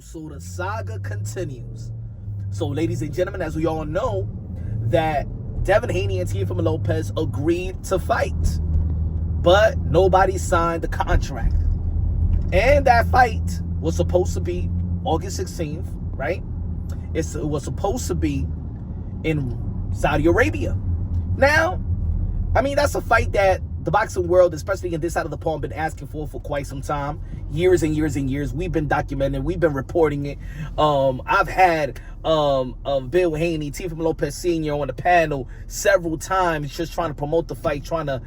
So the saga continues. So, ladies and gentlemen, as we all know, that Devin Haney and Teofimo Lopez agreed to fight, but nobody signed the contract. And that fight was supposed to be August 16th, right? It was supposed to be in Saudi Arabia. Now, I mean, that's a fight that the boxing world, especially in this side of the pond, been asking for quite some time. Years and years and years. We've been documenting, we've been reporting it. I've had Bill Haney, Teofimo Lopez Sr. on the panel several times, just trying to promote the fight, trying to,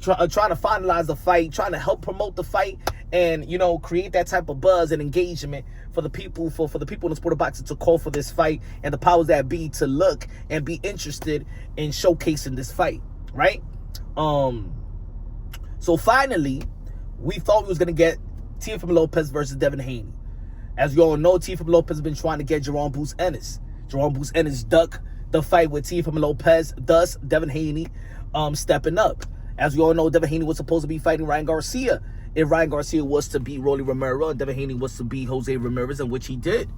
trying to finalize the fight, trying to help promote the fight, and create that type of buzz and engagement for the people, for the people in the sport of boxing to call for this fight, and the powers that be to look and be interested in showcasing this fight, right? So finally, we thought we was gonna get Teofimo Lopez versus Devin Haney. As you all know, Teofimo Lopez has been trying to get Jerome Boots Ennis. Jerome Boots Ennis ducked the fight with Teofimo Lopez, thus Devin Haney stepping up. As we all know, Devin Haney was supposed to be fighting Ryan Garcia. If Ryan Garcia was to beat Rolly Romero, and Devin Haney was to beat Jose Ramirez, in which he did,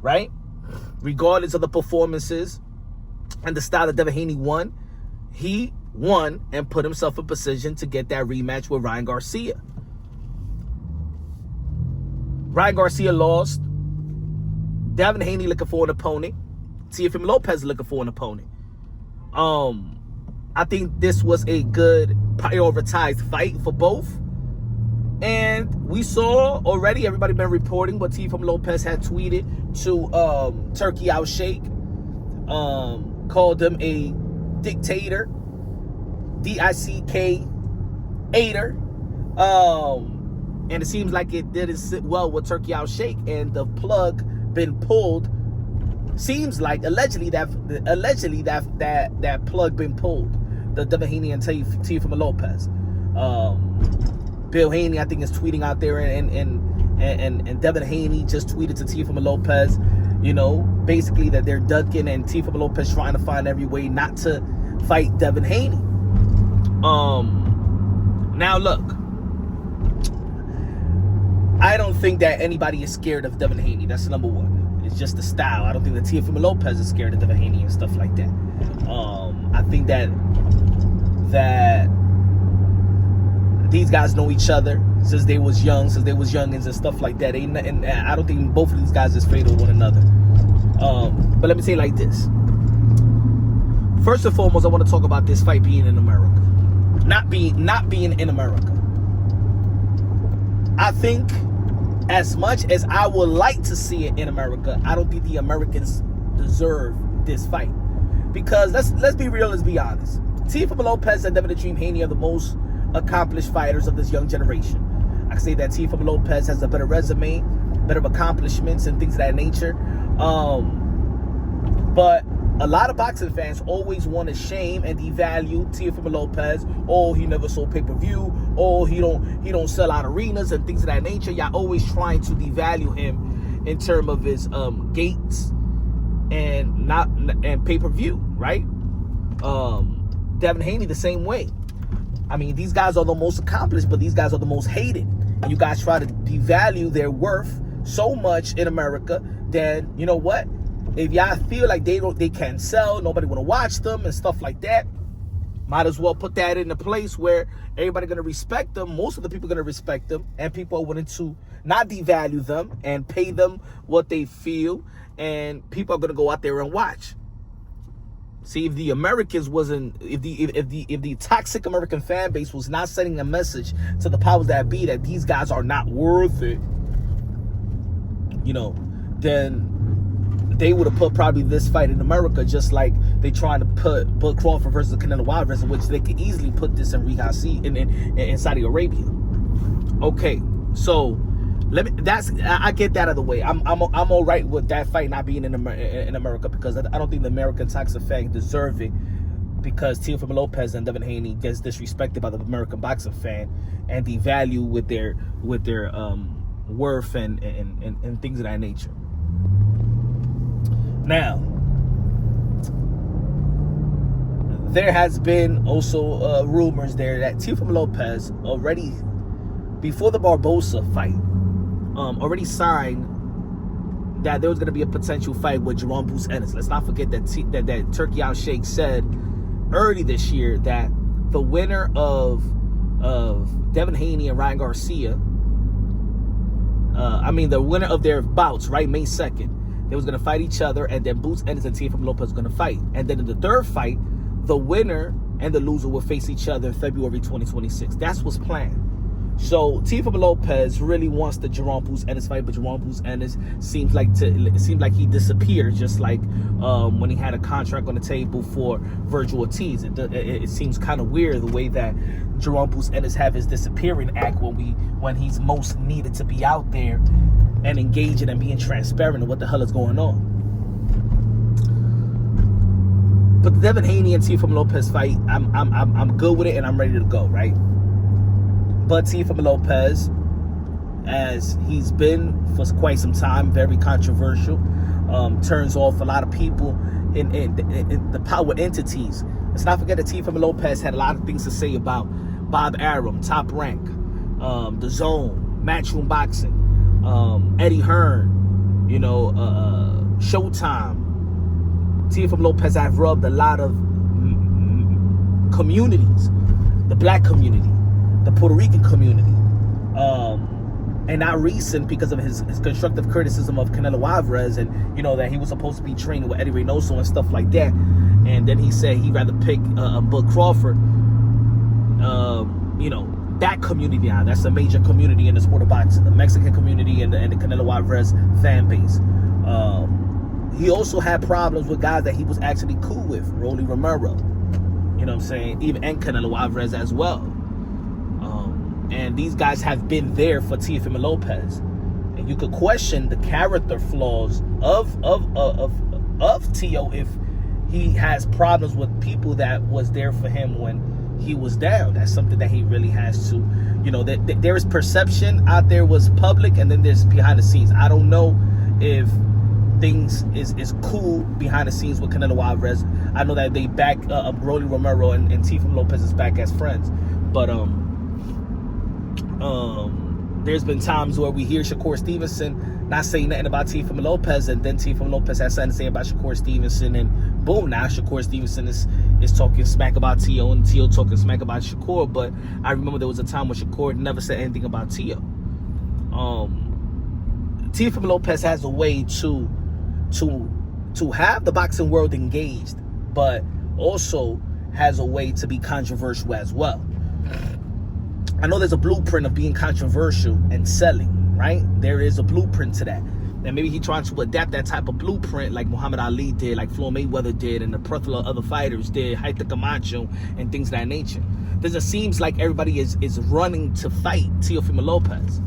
right? Regardless of the performances and the style that Devin Haney won, he won and put himself in position to get that rematch with Ryan Garcia. Ryan Garcia lost. Devin Haney looking for an opponent. Teofimo Lopez looking for an opponent. I think this was a good prioritized fight for both. And we saw already, everybody been reporting what Teofimo Lopez had tweeted to Turki Alalshikh. Called him a dictator. D-I-C-K-ator. And it seems like it didn't sit well with Turki Alalshikh, and the plug been pulled. Seems like allegedly that plug been pulled. The Devin Haney and Teofimo Lopez. Bill Haney, I think, is tweeting out there, and Devin Haney just tweeted to Teofimo Lopez, basically that they're ducking, and Teofimo Lopez trying to find every way not to fight Devin Haney. Now look, I don't think that anybody is scared of Devin Haney. That's number one. It's just the style. I don't think that Teofimo Lopez is scared of Devin Haney and stuff like that. I think that these guys know each other since they was youngins and stuff like that. And I don't think both of these guys is afraid of one another. But let me say it like this. First and foremost, I want to talk about this fight being in America. Not being in America. I think, as much as I would like to see it in America, I don't think the Americans deserve this fight. Because let's be real, let's be honest. Teofimo Lopez and Devin the Dream Haney are the most accomplished fighters of this young generation. I can say that Teofimo Lopez has a better resume, better accomplishments, and things of that nature. But a lot of boxing fans always want to shame and devalue Teofimo Lopez. Oh, he never sold pay-per-view. Oh, he don't sell out arenas and things of that nature. Y'all always trying to devalue him in terms of his gates and pay-per-view, right? Devin Haney the same way. I mean, these guys are the most accomplished, but these guys are the most hated. And you guys try to devalue their worth so much in America, then you know what? If y'all feel like they can't sell, nobody want to watch them and stuff like that, might as well put that in a place where everybody gonna respect them. Most of the people gonna respect them, and people are willing to not devalue them and pay them what they feel, and people are gonna go out there and watch. See, if the Americans wasn't, if the toxic American fan base was not sending a message to the powers that be that these guys are not worth it, then they would have put probably this fight in America, just like they trying to put Bud Crawford versus Canelo Alvarez, in which they could easily put this in in Saudi Arabia. Okay, so I get that out of the way. I'm all right with that fight not being in America, because I don't think the American toxic fan deserve it, because Teofimo Lopez and Devin Haney gets disrespected by the American boxing fan and devalued with their worth and things of that nature. Now, there has been also rumors there that Teofimo Lopez already, before the Barbosa fight, already signed that there was going to be a potential fight with Jerome Bruce Ennis. Let's not forget that that Turki Alalshikh said early this year that the winner of Devin Haney and Ryan Garcia, the winner of their bouts, right, May 2nd, they was going to fight each other, and then Bruce Ennis and Teofimo Lopez was going to fight. And then in the third fight, the winner and the loser will face each other in February 2026. That's what's planned. So Teofimo Lopez really wants the Jerome Bruce Ennis fight, but Jerome Bruce Ennis seems like he disappeared, just like when he had a contract on the table for Virgil Ortiz. It seems kind of weird the way that Jerome Bruce Ennis have his disappearing act when he's most needed to be out there and engaging and being transparent of what the hell is going on. But the Devin Haney and Teofimo Lopez fight, I'm good with it and I'm ready to go, right? But Teofimo Lopez, as he's been for quite some time, very controversial, turns off a lot of people in the power entities. Let's not forget that Teofimo Lopez had a lot of things to say about Bob Arum, Top Rank, The Zone, Matchroom Boxing, Eddie Hearn, Showtime. Teofimo Lopez have rubbed a lot of communities, the black community, the Puerto Rican community, and not recent because of his constructive criticism of Canelo Alvarez, and that he was supposed to be training with Eddie Reynoso and stuff like that, and then he said he'd rather pick Bud Crawford. That community now, that's a major community in the sport of boxing, the Mexican community and the Canelo Alvarez fan base. He also had problems with guys that he was actually cool with, Rolly Romero, even and Canelo Alvarez as well. And these guys have been there for Teofimo Lopez, and you could question the character flaws of Teo if he has problems with people that was there for him when he was down. That's something that he really has to, there is perception out there was public, and then there's behind the scenes. I don't know if things is cool behind the scenes with Canelo Alvarez. I know that they back Rolly Romero and Teofimo Lopez is back as friends, but there's been times where we hear Shakur Stevenson not saying nothing about Teofimo Lopez, and then Teofimo Lopez has something to say about Shakur Stevenson, and boom, now Shakur Stevenson is talking smack about Teo, and Teo talking smack about Shakur. But I remember there was a time when Shakur never said anything about Teo. Teofimo Lopez has a way to have the boxing world engaged, but also has a way to be controversial as well. I know there's a blueprint of being controversial and selling, right? There is a blueprint to that. And maybe he's trying to adapt that type of blueprint like Muhammad Ali did, like Floyd Mayweather did, and a plethora of other fighters did, Hector Camacho, and things of that nature. It seems like everybody is running to fight Teofimo Lopez.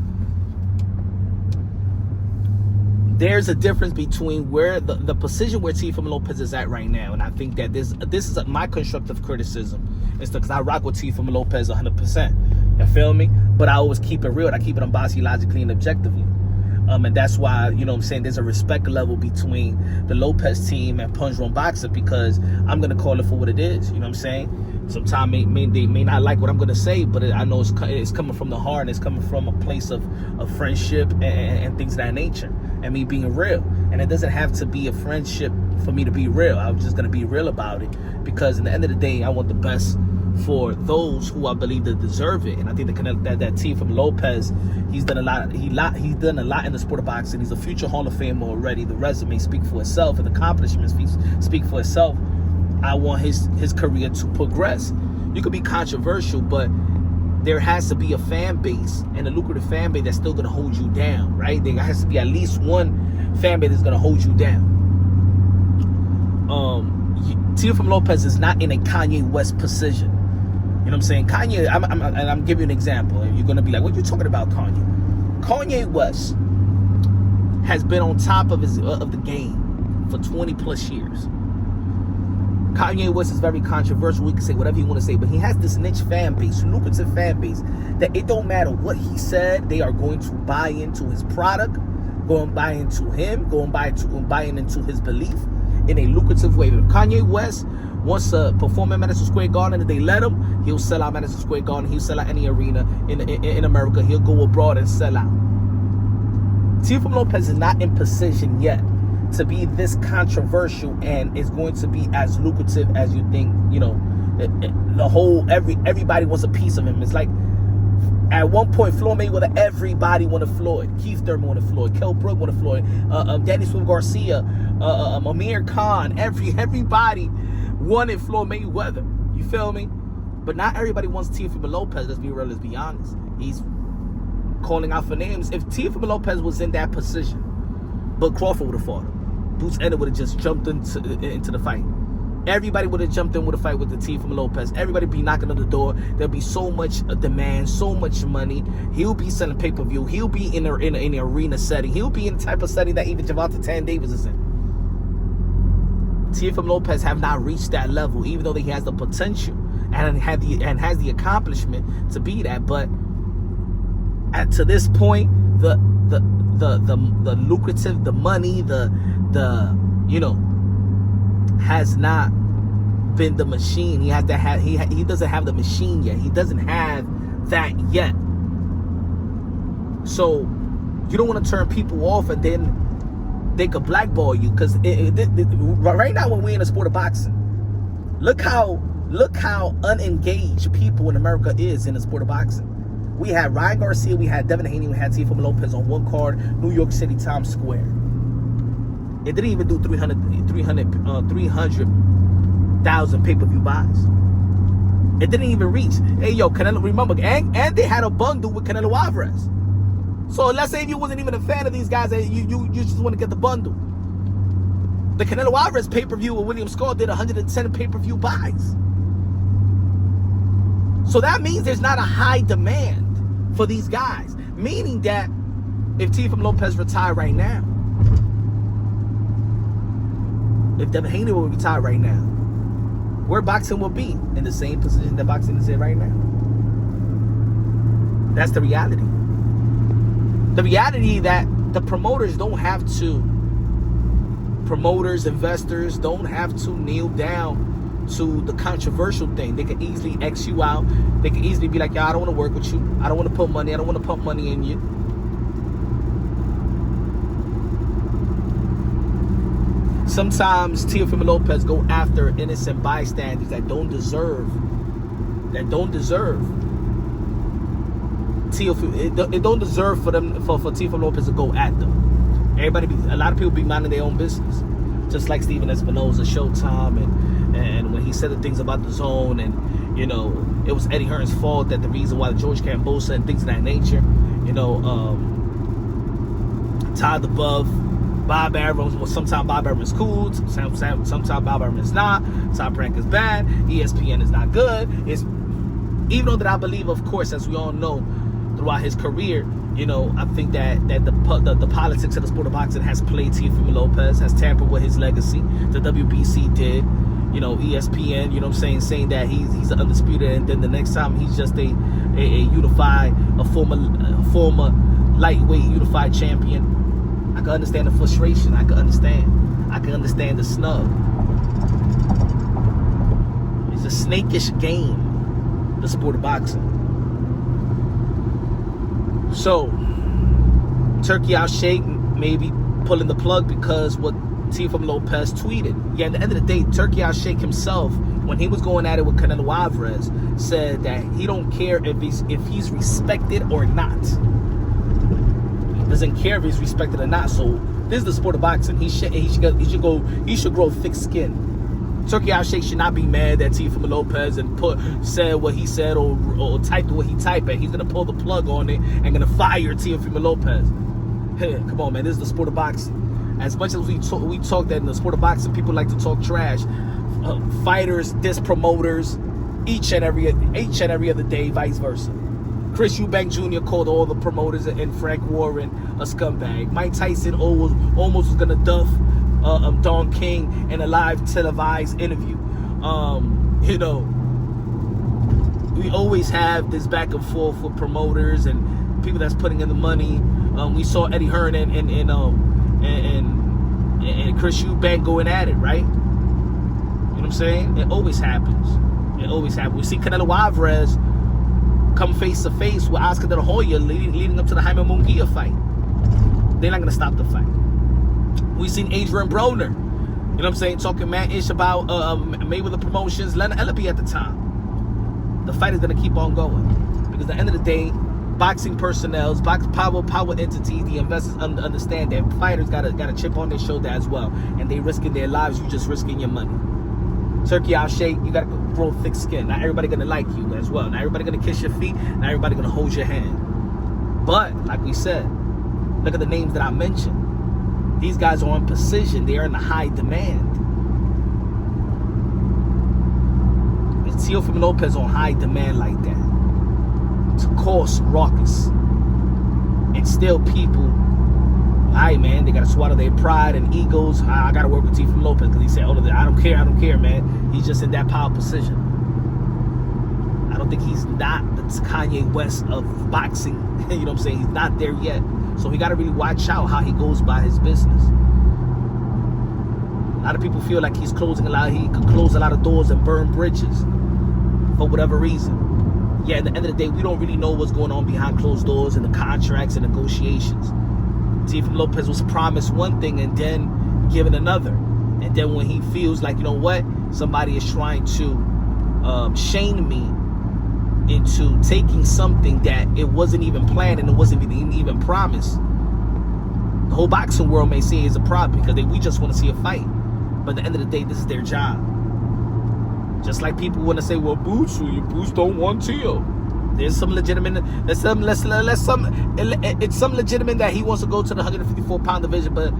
There's a difference between where the position where Teofimo Lopez is at right now, and I think that this is my constructive criticism. It's because I rock with Teofimo Lopez 100%. You feel me? But I always keep it real. I keep it unbiased, logically, and objectively. And that's why, there's a respect level between the Lopez team and Punch Drunk Boxer, because I'm going to call it for what it is. You know what I'm saying? Sometimes they may not like what I'm going to say, but I know it's coming from the heart, and it's coming from a place of friendship and things of that nature, and me being real. And it doesn't have to be a friendship for me to be real. I'm just going to be real about it, because in the end of the day, I want the best for those who I believe that deserve it. And I think that Teofimo Lopez, he's done a lot. He's done a lot in the sport of boxing. He's a future Hall of Famer already. The resume speaks for itself, and the accomplishments speak for itself. I want his career to progress. You could be controversial, but there has to be a fan base, and a lucrative fan base that's still going to hold you down, right? There has to be at least one fan base that's going to hold you down. Teofimo Lopez is not in a Kanye West position. You know what I'm saying? Kanye, I'm giving you an example. And you're going to be like, what are you talking about, Kanye? Kanye West has been on top of the game for 20 plus years. Kanye West is very controversial. We can say whatever you want to say, but he has this niche fan base, lucrative fan base, that it don't matter what he said, they are going to buy into his product, going to buy into him, buying into his belief in a lucrative way. If Kanye West wants to perform at Madison Square Garden, if they let him, he'll sell out Madison Square Garden. He'll sell out any arena in America. He'll go abroad and sell out. Teofimo Lopez is not in position yet to be this controversial and is going to be as lucrative as you think. You know, everybody wants a piece of him. It's like at one point, Floyd Mayweather, everybody wanted Floyd. Keith Thurman wanted Floyd. Kell Brook wanted Floyd. Danny Swift Garcia, Amir Khan. Everybody wanted Floyd Mayweather. You feel me? But not everybody wants Teofimo Lopez. Let's be real. Let's be honest. He's calling out for names. If Teofimo Lopez was in that position, but Crawford would have fought him. Boots Ennis would have just jumped into the fight. Everybody would have jumped in with a fight with the Teofimo Lopez. Everybody be knocking on the door. There'll be so much demand, so much money. He'll be selling pay-per-view. He'll be in an arena setting. He'll be in the type of setting that even Gervonta Tank Davis is in. Teofimo Lopez have not reached that level, even though he has the potential and has the accomplishment to be that. But to this point, the lucrative, the money, has not been the machine. He doesn't have the machine yet. He doesn't have that yet. So you don't want to turn people off and then they could blackball you, because right now when we're in the sport of boxing, look how unengaged people in America is in the sport of boxing. We had Ryan Garcia, we had Devin Haney, we had Teofimo Lopez on one card, New York City, Times Square. It didn't even do 300,000 pay-per-view buys. It didn't even reach. Hey, yo, Canelo, remember, and they had a bundle with Canelo Alvarez. So let's say if you wasn't even a fan of these guys, you just want to get the bundle. The Canelo Alvarez pay-per-view with William Scott did 110 pay-per-view buys. So that means there's not a high demand for these guys. Meaning that if Teofimo Lopez retired right now, if Devin Haney will retire right now, where boxing will be in the same position that boxing is in right now. That's the reality. The reality that the promoters, investors don't have to kneel down to the controversial thing. They can easily X you out. They can easily be like, "Yo, I don't want to work with you. I don't want to put money. I don't want to pump money in you." Sometimes Teofimo Lopez go after innocent bystanders that don't deserve Teofimo. It don't deserve for Teofimo Lopez to go at them. A lot of people be minding their own business, just like Steven Espinoza, Showtime, and when he said the things about the zone, and it was Eddie Hearn's fault, that the reason why George Cambosa and things of that nature, Todd Above, Bob Arum, well, sometimes Bob Arum is cool, sometimes Bob Arum is not. Top Rank is bad. ESPN is not good. Even though that I believe, of course, as we all know, throughout his career, I think that the politics of the sport of boxing has played Teofimo Lopez, has tampered with his legacy. The WBC did, ESPN, saying that he's an undisputed, and then the next time he's just a former lightweight unified champion. I can understand the frustration. I can understand the snub. It's a snakish game, the sport of boxing. So, Turki Alalshikh may be pulling the plug because what Teofimo Lopez tweeted. Yeah, at the end of the day, Turki Alalshikh himself, when he was going at it with Canelo Alvarez, said that he don't care if he's respected or not. Doesn't care if he's respected or not. So this is the sport of boxing. He should grow thick skin. Turki Alalshikh should not be mad at Teofimo Lopez and said what he said or typed what he typed, and he's gonna pull the plug on it and gonna fire Teofimo Lopez. Hey, come on, man. This is the sport of boxing. As much as we talk that in the sport of boxing, people like to talk trash. Fighters diss promoters each and every other day, vice versa. Chris Eubank Jr. called all the promoters and Frank Warren a scumbag. Mike Tyson almost was gonna duff Don King in a live televised interview. We always have this back and forth with promoters and people that's putting in the money. We saw Eddie Hearn and Chris Eubank going at it, right? You know what I'm saying? It always happens. We see Canelo Alvarez come face to face with Oscar De La Hoya leading up to the Jaime Munguia fight. they're not going to stop the fight. We've seen Adrian Broner, you know what I'm saying, talking mad-ish about Mayweather Promotions, Leonard Ellaby at the time. The fight is going to keep on going. Because at the end of the day, boxing personnel, power entities, the investors understand that fighters got a chip on their shoulder as well. And they risking their lives, you just risking your money. Turki Alalshikh, you got to grow thick skin. Not everybody going to like you as well. Not everybody going to kiss your feet. Not everybody going to hold your hand. But, like we said, look at the names that I mentioned. These guys are on precision. They are in the high demand. It's Teofimo Lopez on high demand like that. To cause raucous. And still people, alright, man, they got to swallow their pride and egos. I got to work with Teofimo Lopez because he said, oh, I don't care, man. He's just in that power position. I don't think he's not the Kanye West of boxing. You know what I'm saying? He's not there yet. So he got to really watch out how he goes by his business. A lot of people feel like he could close a lot of doors and burn bridges for whatever reason. Yeah, at the end of the day, we don't really know what's going on behind closed doors and the contracts and negotiations. Teofimo Lopez was promised one thing and then given another. And then when he feels like, you know what, somebody is trying to shame me into taking something that it wasn't even planned and it wasn't even promised. The whole boxing world may see it as a problem because we just want to see a fight. But at the end of the day, this is their job. Just like people want to say, well, Boots don't want Teo. There's some legitimate, it's some legitimate that he wants to go to the 154-pound division, but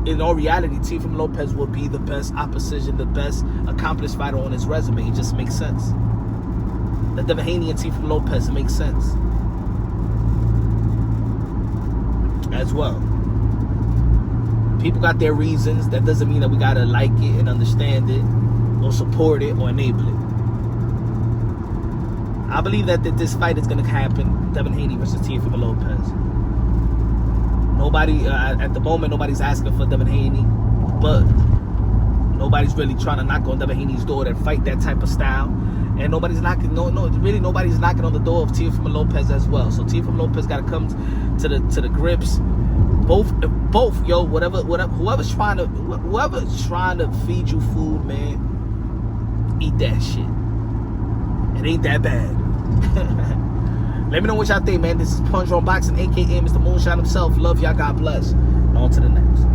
in all reality, Teofimo Lopez will be the best opposition, the best accomplished fighter on his resume. It just makes sense. The Devin Haney and Teofimo Lopez makes sense as well. People got their reasons. That doesn't mean that we gotta like it and understand it or support it or enable it. I believe that this fight is gonna happen. Devin Haney versus Teofimo Lopez. Nobody at the moment, nobody's asking for Devin Haney, but nobody's really trying to knock on Devin Haney's door to fight that type of style. And nobody's knocking, nobody's knocking on the door of Teofimo Lopez as well. So Teofimo Lopez got to come to the grips. Both, yo, whoever's trying to feed you food, man, eat that shit. It ain't that bad. Let me know what y'all think, man. This is Punch on Boxing, aka Mr. Moonshine himself. Love y'all. God bless. And on to the next.